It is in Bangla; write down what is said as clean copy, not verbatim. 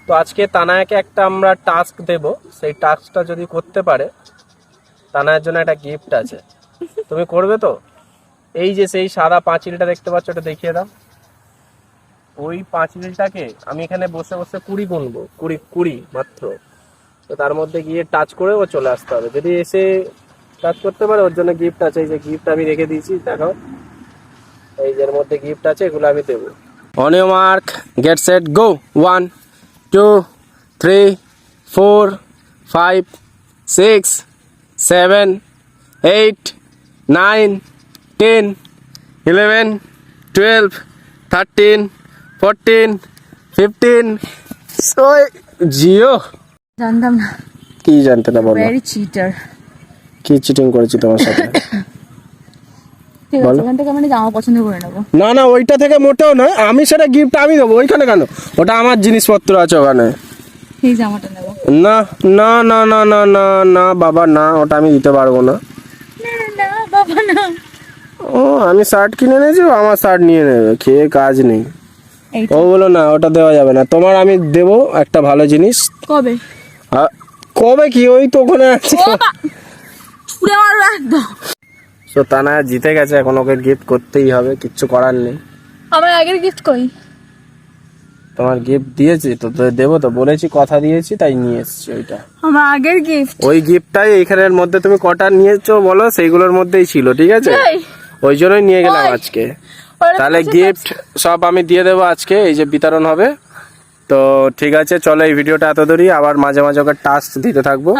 তো আজকে তানায়াকে একটা আমরা টাস্ক দেব, সেই টাস্কটা যদি করতে পারে তানায়ের জন্য একটা গিফট আছে। তুমি করবে তো? এই যে সেই সাদা পাঁচিলটা দেখতে পাচ্ছ, ওটা দেখিয়ে দাও। ওই পাঁচিলটাকে আমি এখানে বসে বসে 20 গুনবো, 20 মাত্র। তো তার মধ্যে গিয়ে টাচ করে ও চলে আসতে হবে। যদি এসে টাচ করতে পারে ওর জন্য গিফট আছে। এই যে গিফট আমি রেখে দিয়েছি, দেখো এই যে এর মধ্যে গিফট আছে, এগুলো আমি দেবো। On your mark, get set, গো। 1 2 3 4 5 6 7 8 9 10 11 12 13 14 15 জিও। জানতাম না। কি জানতে না বলো? Very cheater. কি চিটিং করেছি তোমার সাথে? ঠিক আছে, ওখান থেকে আমি জামা পছন্দ করে নেবো। না না, ওইটা থেকে মোটেও না, আমি সেটা গিফট আমি দেবো। ওইখানে কেন? ওটা আমার জিনিসপত্র আছে ওখানে। এই জামাটা নেবো। না না না না না না না বাবা, না, ওটা আমি দিতে পারবো না। না বাবা না। ও আমি শার্ট কিনে এনেছি, ও আমার শার্ট নিয়ে নেবে, খেয়ে কাজ নেই। ও বলো না, ওটা দেওয়া যাবে না। তোমার আমি দেবো একটা ভালো জিনিস। কবে? কবে কি, ওই তো ওখানে আছে। ছুঁড়ে মারো একদম। তো তানায়া জিতে গেছে, এখন ওকে গিফট করতেই হবে, কিচ্ছু করার নেই। আমার আগের গিফট কই? তোমার গিফট দিয়েছি তো, দেবো তো বলেছি, কথা দিয়েছি, তাই নিয়ে এসেছি ওইটা। আমার আগের গিফট। ওই গিফটটাই এইখানের মধ্যে তুমি কটা নিয়েছো বলো, সেইগুলোর মধ্যেই ছিল, ঠিক আছে? ওই জন্যই নিয়ে গেলাম আজকে। তাহলে গিফট সব আমি দিয়ে দেবো আজকে, এই যে বিতরণ হবে। তো ঠিক আছে, চলো এই ভিডিওটা এত দূরই, আবার মাঝে মাঝে ওকে টাস্ক দিতে থাকবো।